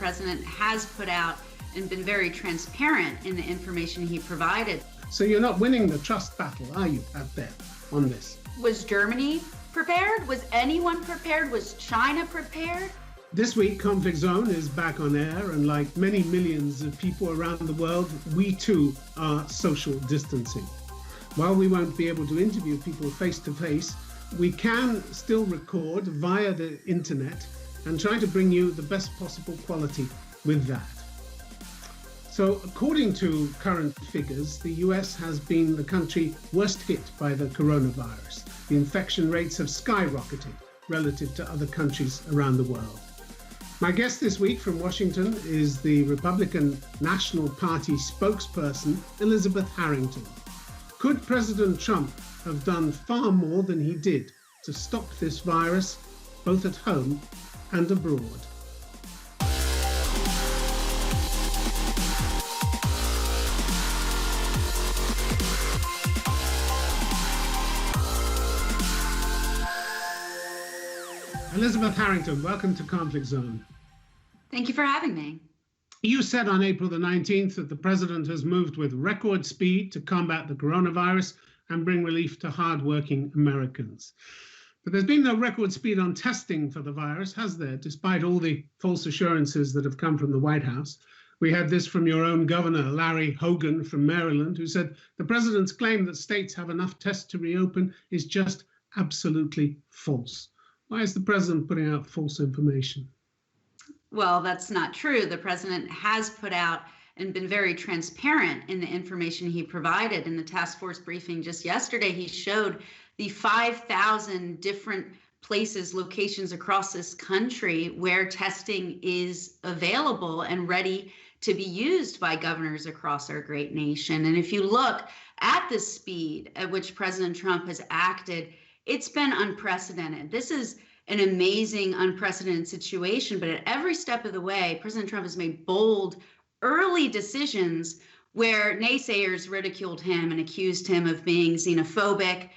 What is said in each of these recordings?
president has put out and been very transparent in the information he provided. So you're not winning the trust battle, are you, out there on this? Was Germany prepared? Was anyone prepared? Was China prepared? This week, Conflict Zone is back on air, and like many millions of people around the world, we too are social distancing. While we won't be able to interview people face to face, we can still record via the internet and try to bring you the best possible quality with that. So according to current figures, the US has been the country worst hit by the coronavirus. The infection rates have skyrocketed relative to other countries around the world. My guest this week from Washington is the Republican National Party spokesperson, Elizabeth Harrington. Could President Trump have done far more than he did to stop this virus, both at home and abroad? Elizabeth Harrington, welcome to Conflict Zone. Thank you for having me. You said on April the 19th that the president has moved with record speed to combat the coronavirus and bring relief to hardworking Americans. But there's been no record speed on testing for the virus, has there, despite all the false assurances that have come from the White House? We had this from your own governor, Larry Hogan from Maryland, who said the president's claim that states have enough tests to reopen is just absolutely false. Why is the president putting out false information? Well, that's not true. The president has put out and been very transparent in the information he provided. In the task force briefing just yesterday, he showed the 5,000 different places, locations across this country where testing is available and ready to be used by governors across our great nation. And if you look at the speed at which President Trump has acted, it's been unprecedented. This is an amazing, unprecedented situation, but at every step of the way, President Trump has made bold, early decisions where naysayers ridiculed him and accused him of being xenophobic.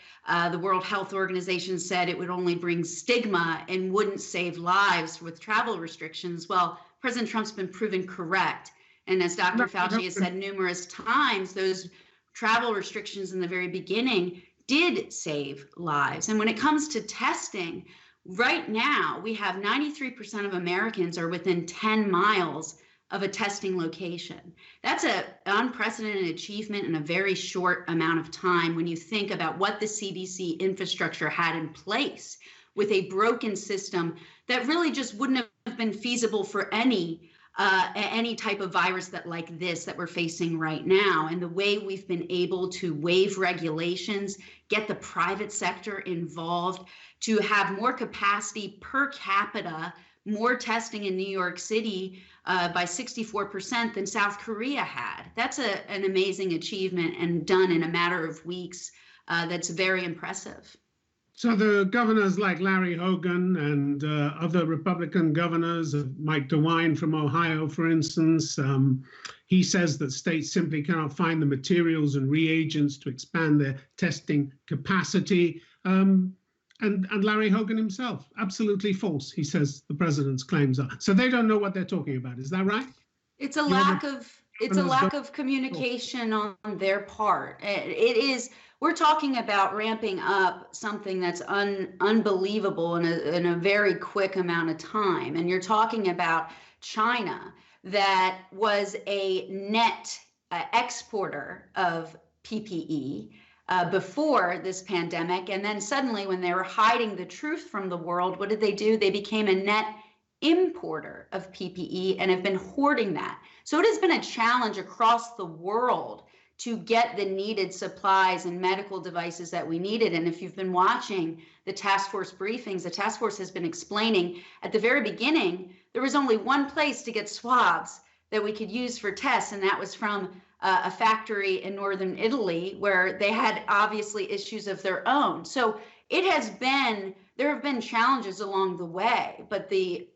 The World Health Organization said it would only bring stigma and wouldn't save lives with travel restrictions. Well, President Trump's been proven correct. And as Dr. Fauci has said numerous times, those travel restrictions in the very beginning did save lives. And when it comes to testing, right now, we have 93% of Americans are within 10 miles of a testing location. That's an unprecedented achievement in a very short amount of time when you think about what the CDC infrastructure had in place with a broken system that really just wouldn't have been feasible for any type of virus like this that we're facing right now. And the way we've been able to waive regulations, get the private sector involved, to have more capacity per capita, more testing in New York City by 64% than South Korea had. That's an amazing achievement and done in a matter of weeks. That's very impressive. So the governors like Larry Hogan and other Republican governors, Mike DeWine from Ohio, for instance, he says that states simply cannot find the materials and reagents to expand their testing capacity. And Larry Hogan himself, absolutely false, he says the president's claims are. So they don't know what they're talking about. Is that right? It's a lack of communication on their part. It is. We're talking about ramping up something that's unbelievable in a very quick amount of time. And you're talking about China that was a net exporter of PPE before this pandemic. And then suddenly when they were hiding the truth from the world, what did they do? They became a net importer of PPE and have been hoarding that. So it has been a challenge across the world to get the needed supplies and medical devices that we needed. And if you've been watching the task force briefings, the task force has been explaining at the very beginning, there was only one place to get swabs that we could use for tests, and that was from a factory in northern Italy where they had obviously issues of their own. So there have been challenges along the way, but the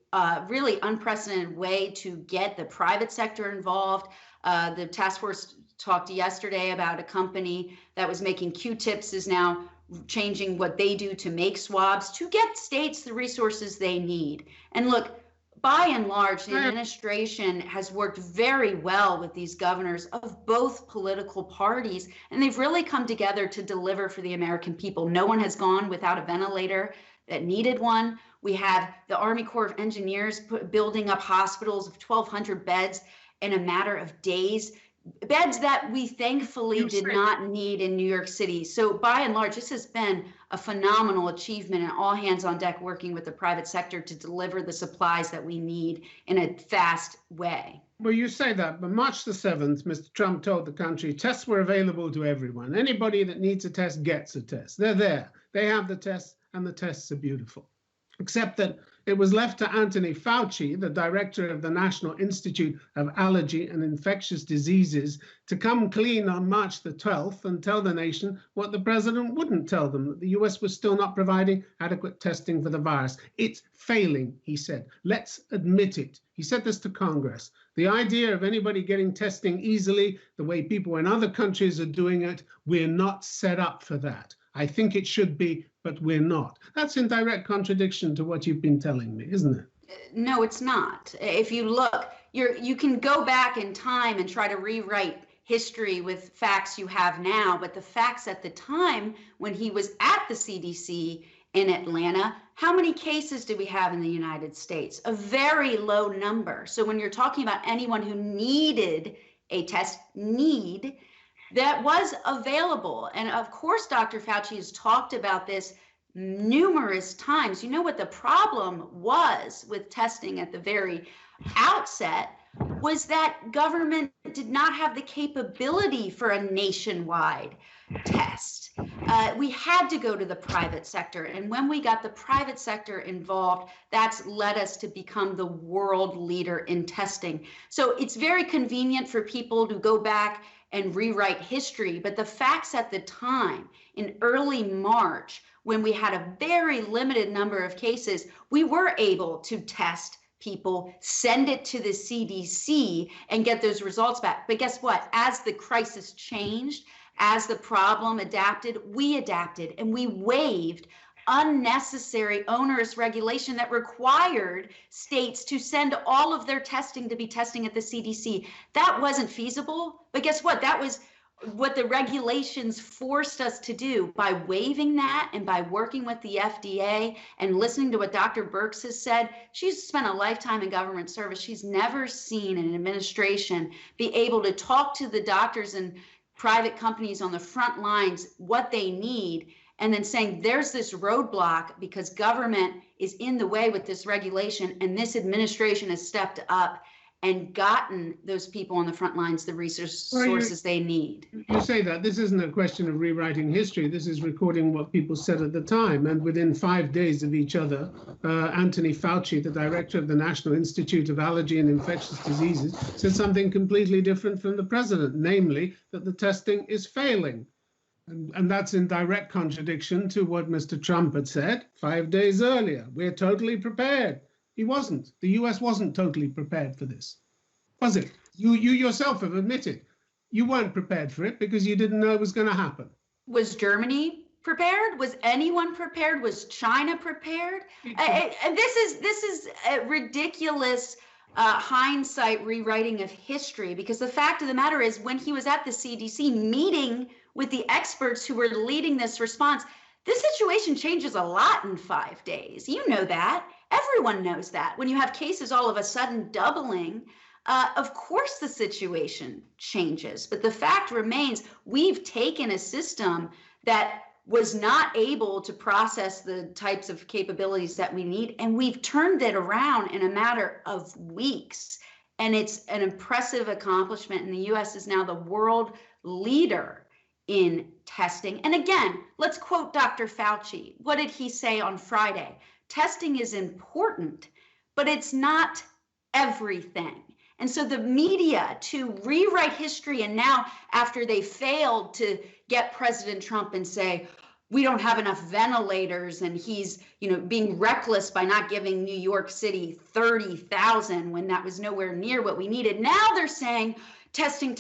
really unprecedented way to get the private sector involved. The task force talked yesterday about a company that was making Q-tips is now changing what they do to make swabs to get states the resources they need. And look, by and large, the administration has worked very well with these governors of both political parties, and they've really come together to deliver for the American people. No one has gone without a ventilator that needed one. We have the Army Corps of Engineers building up hospitals of 1,200 beds in a matter of days, beds that we thankfully did not need in New York City. So by and large, this has been a phenomenal achievement, and all hands on deck working with the private sector to deliver the supplies that we need in a fast way. Well, you say that, but March the 7th, Mr. Trump told the country tests were available to everyone. Anybody that needs a test gets a test. They're there. They have the tests, and the tests are beautiful. Except that it was left to Anthony Fauci, the director of the National Institute of Allergy and Infectious Diseases, to come clean on March the 12th and tell the nation what the president wouldn't tell them, that the US was still not providing adequate testing for the virus. It's failing, he said. Let's admit it. He said this to Congress. The idea of anybody getting testing easily, the way people in other countries are doing it, we're not set up for that. I think it should be, but we're not. That's in direct contradiction to what you've been telling me, isn't it? No, it's not. If you look, you can go back in time and try to rewrite history with facts you have now, but the facts at the time when he was at the CDC in Atlanta, how many cases do we have in the United States? A very low number. So when you're talking about anyone who needed a test, that was available. And of course, Dr. Fauci has talked about this numerous times. You know what the problem was with testing at the very outset was that government did not have the capability for a nationwide test. We had to go to the private sector. And when we got the private sector involved, that's led us to become the world leader in testing. So it's very convenient for people to go back and rewrite history. But the facts at the time, in early March, when we had a very limited number of cases, we were able to test people, send it to the CDC, and get those results back. But guess what? As the crisis changed, as the problem adapted, and we waived unnecessary onerous regulation that required states to send all of their testing to be testing at the CDC. That wasn't feasible, but guess what? That was what the regulations forced us to do. By waiving that and by working with the FDA and listening to what Dr. Birx has said, she's spent a lifetime in government service. She's never seen an administration be able to talk to the doctors and private companies on the front lines what they need, and then saying there's this roadblock because government is in the way with this regulation, and this administration has stepped up and gotten those people on the front lines the resources they need. You say that. This isn't a question of rewriting history. This is recording what people said at the time. And within 5 days of each other, Anthony Fauci, the director of the National Institute of Allergy and Infectious Diseases, said something completely different from the president, namely that the testing is failing. And that's in direct contradiction to what Mr. Trump had said 5 days earlier. We're totally prepared. He wasn't. The US wasn't totally prepared for this, was it? You yourself have admitted you weren't prepared for it because you didn't know it was going to happen. Was Germany prepared? Was anyone prepared? Was China prepared? And this is a ridiculous hindsight rewriting of history, because the fact of the matter is when he was at the CDC meeting with the experts who were leading this response, this situation changes a lot in 5 days. You know that. Everyone knows that. When you have cases all of a sudden doubling, of course the situation changes. But the fact remains, we've taken a system that was not able to process the types of capabilities that we need, and we've turned it around in a matter of weeks. And it's an impressive accomplishment, and the US is now the world leader in testing. And again, let's quote Dr. Fauci. What did he say on Friday? Testing is important, but it's not everything. And so the media, to rewrite history, and now after they failed to get President Trump and say, we don't have enough ventilators, and he's, being reckless by not giving New York City 30,000 when that was nowhere near what we needed. Now they're saying, testing,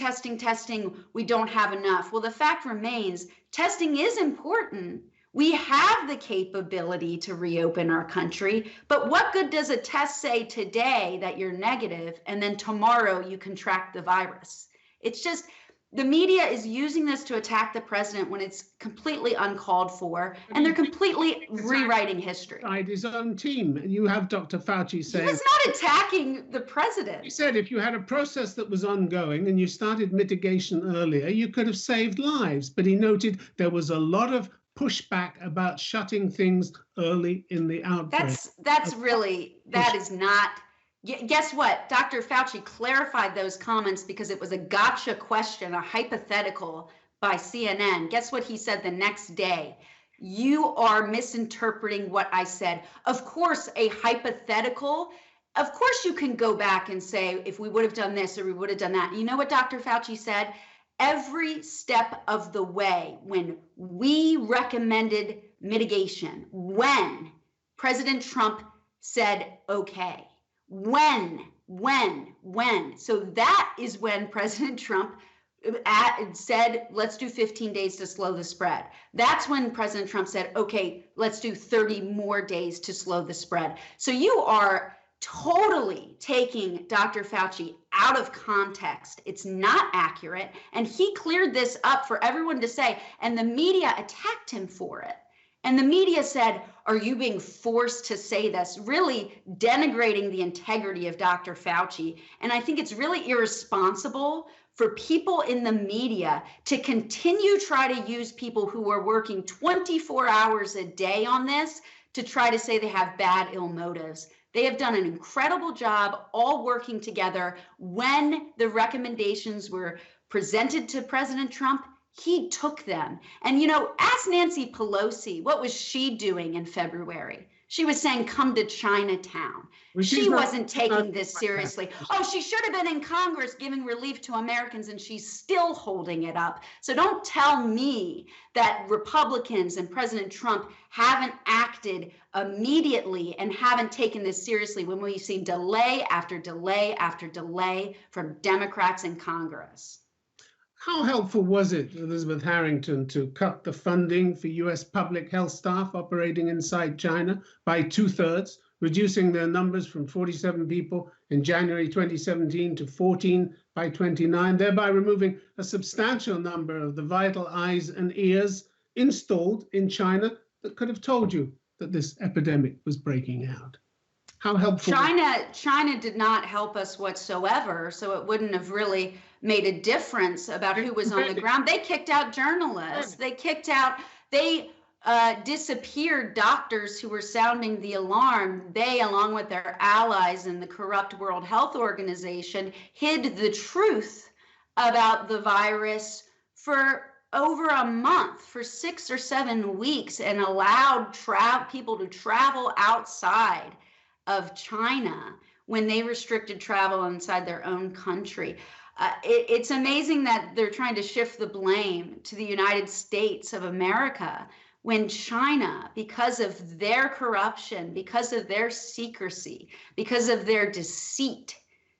we don't have enough. Well, the fact remains, testing is important. We have the capability to reopen our country, but what good does a test say today that you're negative and then tomorrow you contract the virus? It's just, the media is using this to attack the president when it's completely uncalled for, and they're completely rewriting history. His own team. You have Dr. Fauci saying... He was not attacking the president. He said if you had a process that was ongoing and you started mitigation earlier, you could have saved lives. But he noted there was a lot of pushback about shutting things early in the outbreak. That is not... Guess what? Dr. Fauci clarified those comments because it was a gotcha question, a hypothetical by CNN. Guess what he said the next day? You are misinterpreting what I said. Of course, a hypothetical, of course you can go back and say, if we would have done this or we would have done that. You know what Dr. Fauci said? Every step of the way, when we recommended mitigation, when President Trump said, okay, when. So that is when President Trump said, let's do 15 days to slow the spread. That's when President Trump said, okay, let's do 30 more days to slow the spread. So you are totally taking Dr. Fauci out of context. It's not accurate. And he cleared this up for everyone to say, and the media attacked him for it. And the media said, are you being forced to say this? Really denigrating the integrity of Dr. Fauci. And I think it's really irresponsible for people in the media to continue try to use people who are working 24 hours a day on this to try to say they have bad, ill motives. They have done an incredible job all working together. When the recommendations were presented to President Trump, he took them. And, ask Nancy Pelosi, what was she doing in February? She was saying, come to Chinatown. She wasn't taking this seriously. Oh, she should have been in Congress giving relief to Americans, and she's still holding it up. So don't tell me that Republicans and President Trump haven't acted immediately and haven't taken this seriously when we've seen delay after delay after delay from Democrats in Congress. How helpful was it, Elizabeth Harrington, to cut the funding for U.S. public health staff operating inside China by 2/3, reducing their numbers from 47 people in January 2017 to 14 by 29, thereby removing a substantial number of the vital eyes and ears installed in China that could have told you that this epidemic was breaking out? How helpful? China did not help us whatsoever, so it wouldn't have really made a difference about who was on the ground. They kicked out journalists. They disappeared doctors who were sounding the alarm. They, along with their allies in the corrupt World Health Organization, hid the truth about the virus for over a month, for 6 or 7 weeks, and allowed people to travel outside of China when they restricted travel inside their own country. It's amazing that they're trying to shift the blame to the United States of America when China, because of their corruption, because of their secrecy, because of their deceit,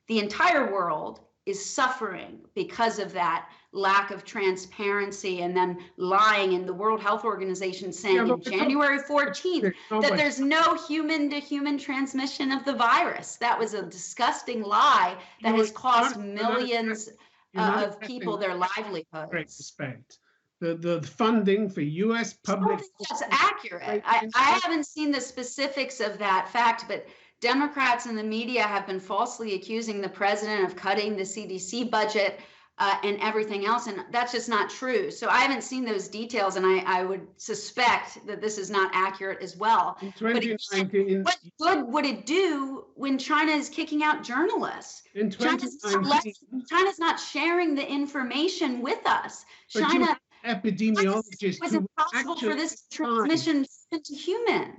the entire world is suffering because of that lack of transparency and then lying, and the World Health Organization saying in January 14th that there's no human-to-human transmission of the virus. That was a disgusting lie that has cost millions of people their livelihoods. Great respect. The funding for U.S. public... That's accurate. I haven't seen the specifics of that fact, but Democrats and the media have been falsely accusing the president of cutting the CDC budget and everything else, and that's just not true. So I haven't seen those details, and I would suspect that this is not accurate as well. In 2019, what good would it do when China is kicking out journalists? In 2019, China's not sharing the information with us. China epidemiologist was impossible for this transmission to human.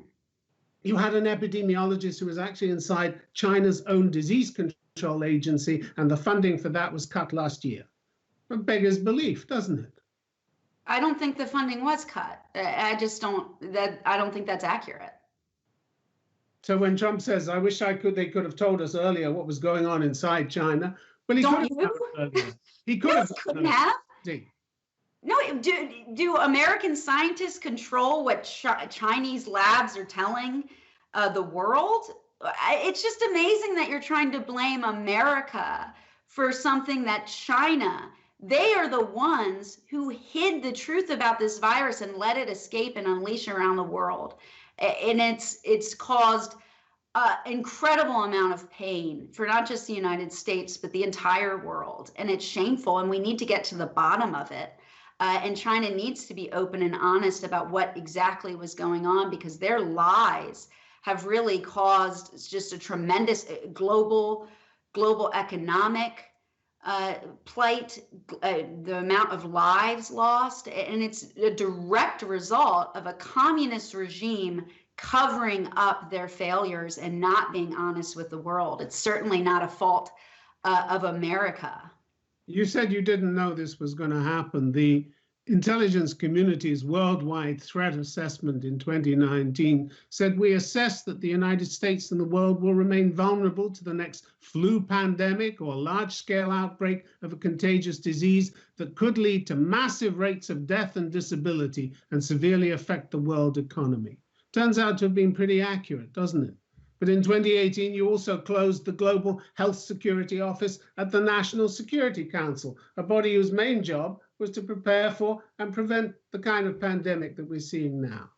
You had an epidemiologist who was actually inside China's own disease control agency, and the funding for that was cut last year. It beggars belief, doesn't it? I don't think the funding was cut. I don't think that's accurate. So when Trump says, I wish they could have told us earlier what was going on inside China, well, he could have done it earlier. He could have. Couldn't have. No, do American scientists control what Chinese labs are telling the world? It's just amazing that you're trying to blame America for something that China, they are the ones who hid the truth about this virus and let it escape and unleash around the world. And it's caused incredible amount of pain for not just the United States, but the entire world. And it's shameful, and we need to get to the bottom of it. And China needs to be open and honest about what exactly was going on, because their lies have really caused just a tremendous global economic plight, the amount of lives lost. And it's a direct result of a communist regime covering up their failures and not being honest with the world. It's certainly not a fault of America. You said you didn't know this was going to happen. The intelligence community's worldwide threat assessment in 2019 said, we assess that the United States and the world will remain vulnerable to the next flu pandemic or large-scale outbreak of a contagious disease that could lead to massive rates of death and disability and severely affect the world economy. Turns out to have been pretty accurate, doesn't it? But in 2018, you also closed the Global Health Security Office at the National Security Council, a body whose main job was to prepare for and prevent the kind of pandemic that we're seeing now.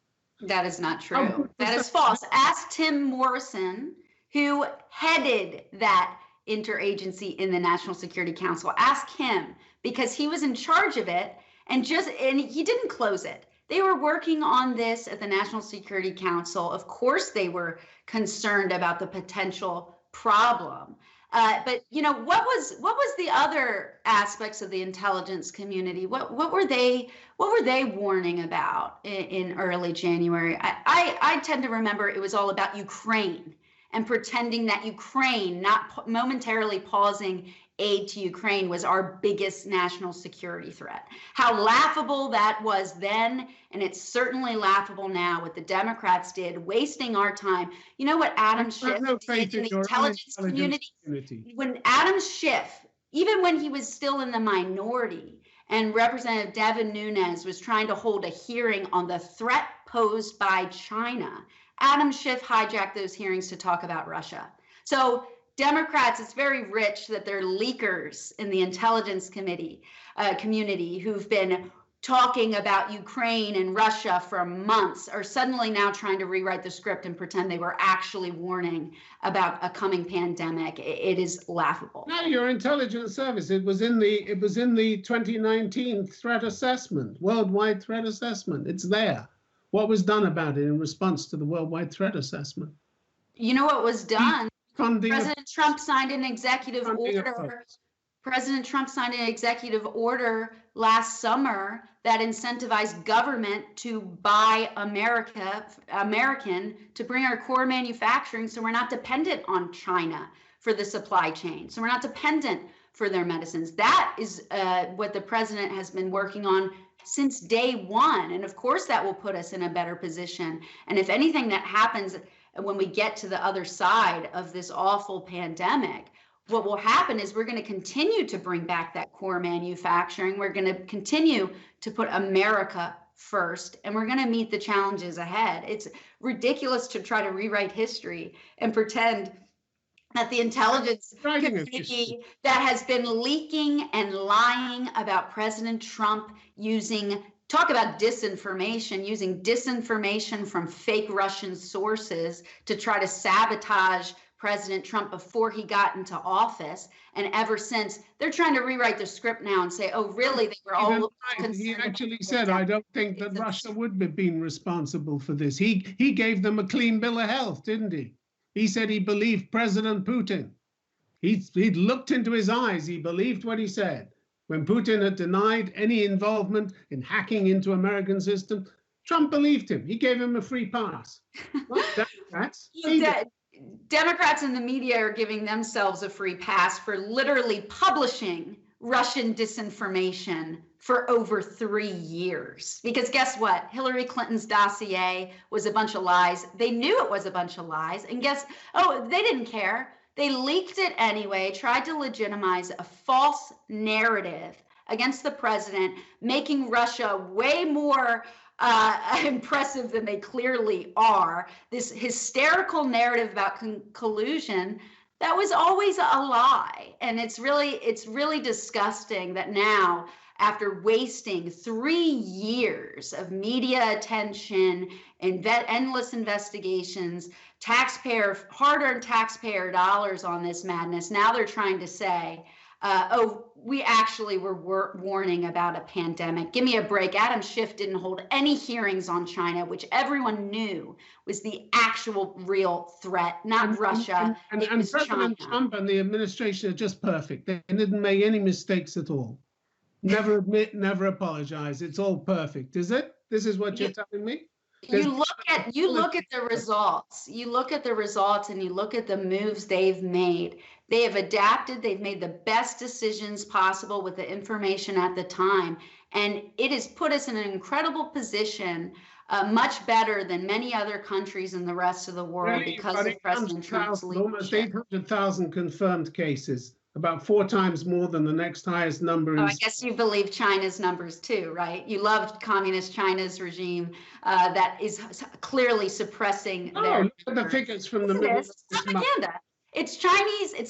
That is not true. That is false. Ask Tim Morrison, who headed that interagency in the National Security Council. Ask him, because he was in charge of it, and he didn't close it. They were working on this at the National Security Council. Of course, they were concerned about the potential problem. But you know, what was the other aspects of the intelligence community? What were they warning about in early January? I tend to remember it was all about Ukraine and pretending that Ukraine, not momentarily pausing aid to Ukraine, was our biggest national security threat. How laughable that was then, and it's certainly laughable now what the Democrats did, wasting our time. You know what Adam Schiff did in the intelligence community? When Adam Schiff, even when he was still in the minority, and Representative Devin Nunes was trying to hold a hearing on the threat posed by China, Adam Schiff hijacked those hearings to talk about Russia. So Democrats, it's very rich that they're leakers in the intelligence community who've been talking about Ukraine and Russia for months are suddenly now trying to rewrite the script and pretend they were actually warning about a coming pandemic. It is laughable. No, your intelligence service, it was in the 2019 threat assessment, worldwide threat assessment. It's there. What was done about it in response to the worldwide threat assessment? You know what was done? President Trump signed an executive order. President Trump signed an executive order last summer that incentivized government to buy American to bring our core manufacturing, so we're not dependent on China for the supply chain. So we're not dependent for their medicines. That is what the president has been working on since day one. And of course, that will put us in a better position. And if anything that happens when we get to the other side of this awful pandemic, what will happen is we're going to continue to bring back that core manufacturing. We're going to continue to put America first, and we're going to meet the challenges ahead. It's ridiculous to try to rewrite history and pretend that the intelligence community that has been leaking and lying about President Trump talk about disinformation, using disinformation from fake Russian sources to try to sabotage President Trump before he got into office. And ever since, they're trying to rewrite the script now and say, oh, really? They were all concerned. He actually said, I don't think that Russia would have been responsible for this. He gave them a clean bill of health, didn't he? He said he believed President Putin. He'd looked into his eyes. He believed what he said. When Putin had denied any involvement in hacking into American system, Trump believed him. He gave him a free pass. Democrats in the media are giving themselves a free pass for literally publishing Russian disinformation for over 3 years. Because guess what? Hillary Clinton's dossier was a bunch of lies. They knew it was a bunch of lies. And they didn't care. They leaked it anyway, tried to legitimize a false narrative against the president, making Russia way more impressive than they clearly are. This hysterical narrative about collusion that was always a lie. And it's really disgusting that now, after wasting 3 years of media attention and endless investigations, hard-earned taxpayer dollars on this madness, now they're trying to say, we actually were warning about a pandemic. Give me a break. Adam Schiff didn't hold any hearings on China, which everyone knew was the actual real threat, not Russia. And President Trump and the administration are just perfect. They didn't make any mistakes at all. Never admit, never apologize. It's all perfect, is it? This is what you're telling me? You look at the results. You look at the results and you look at the moves they've made. They have adapted. They've made the best decisions possible with the information at the time. And it has put us in an incredible position, much better than many other countries in the rest of the world because of President Trump's leadership. Almost 800,000 confirmed cases, about 4 times more than the next highest number. I guess you believe China's numbers too, right? You loved communist China's regime that is clearly suppressing their. Look at the figures from the middle of this propaganda. It's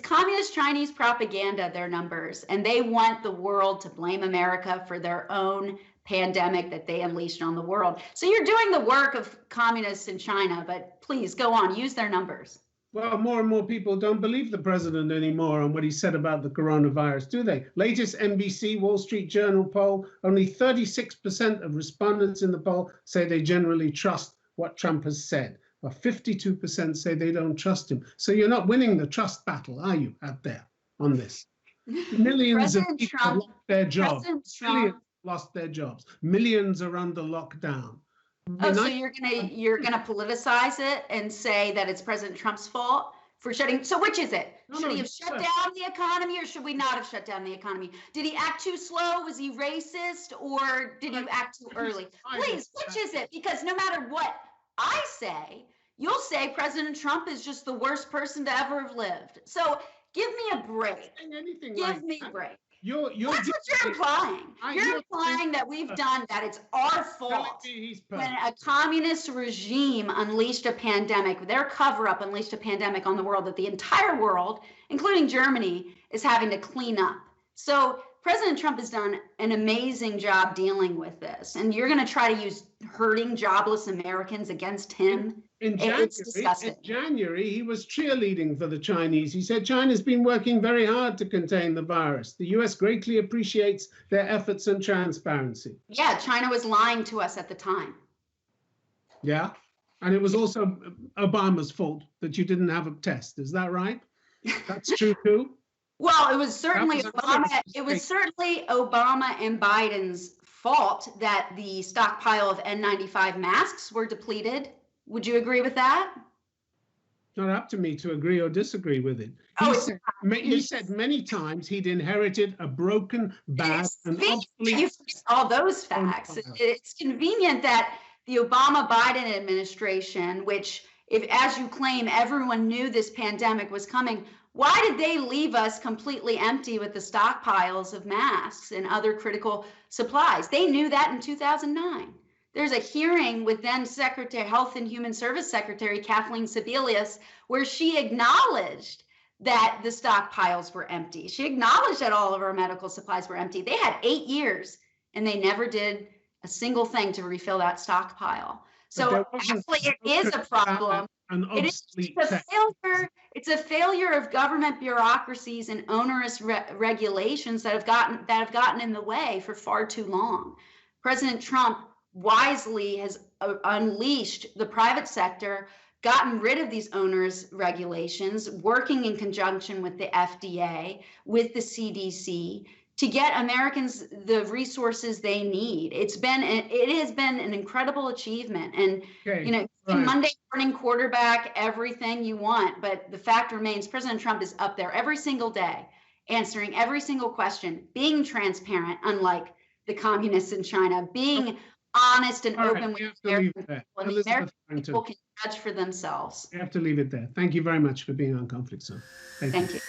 communist Chinese propaganda, their numbers, and they want the world to blame America for their own pandemic that they unleashed on the world. So you're doing the work of communists in China, but please go on, use their numbers. Well, more and more people don't believe the president anymore on what he said about the coronavirus, do they? Latest NBC Wall Street Journal poll, only 36% of respondents in the poll say they generally trust what Trump has said. Well, 52% say they don't trust him. So you're not winning the trust battle, are you, out there on this? Millions of people have lost their jobs. Millions lost their jobs. Millions are under lockdown. So you're gonna politicize it and say that it's President Trump's fault for shutting? So which is it? Should he have shut down the economy, or should we not have shut down the economy? Did he act too slow? Was he racist, or did he act too early? Please, which is it? Because no matter what I say, you'll say President Trump is just the worst person to ever have lived. So give me a break. Give me a break. That's what you're implying. You're implying that we've done that. It's our fault. When a communist regime unleashed a pandemic, their cover-up unleashed a pandemic on the world that the entire world, including Germany, is having to clean up. So President Trump has done an amazing job dealing with this. And you're going to try to use hurting, jobless Americans against him? It's disgusting. In January, he was cheerleading for the Chinese. He said China's been working very hard to contain the virus. The U.S. greatly appreciates their efforts and transparency. Yeah, China was lying to us at the time. Yeah, and it was also Obama's fault that you didn't have a test. Is that right? That's true too? Well, it was certainly Obama. It was certainly Obama and Biden's fault that the stockpile of N95 masks were depleted. Would you agree with that? Not up to me to agree or disagree with it. He said many times he'd inherited a broken, bad, and obsolete. All those facts. It's convenient that the Obama-Biden administration, which, as you claim, everyone knew this pandemic was coming, why did they leave us completely empty with the stockpiles of masks and other critical supplies? They knew that in 2009. There's a hearing with then Health and Human Service Secretary Kathleen Sebelius, where she acknowledged that the stockpiles were empty. She acknowledged that all of our medical supplies were empty. They had 8 years and they never did a single thing to refill that stockpile. So actually it is a problem. It's a failure of government bureaucracies and onerous regulations that have gotten in the way for far too long. President Trump wisely has unleashed the private sector, gotten rid of these onerous regulations, working in conjunction with the FDA, with the CDC, to get Americans the resources they need. It has been an incredible achievement. And Monday morning quarterback, everything you want, but the fact remains President Trump is up there every single day, answering every single question, being transparent, unlike the communists in China, being honest and open with American people, and the American people can judge for themselves. I have to leave it there. Thank you very much for being on Conflict Zone. Thank you.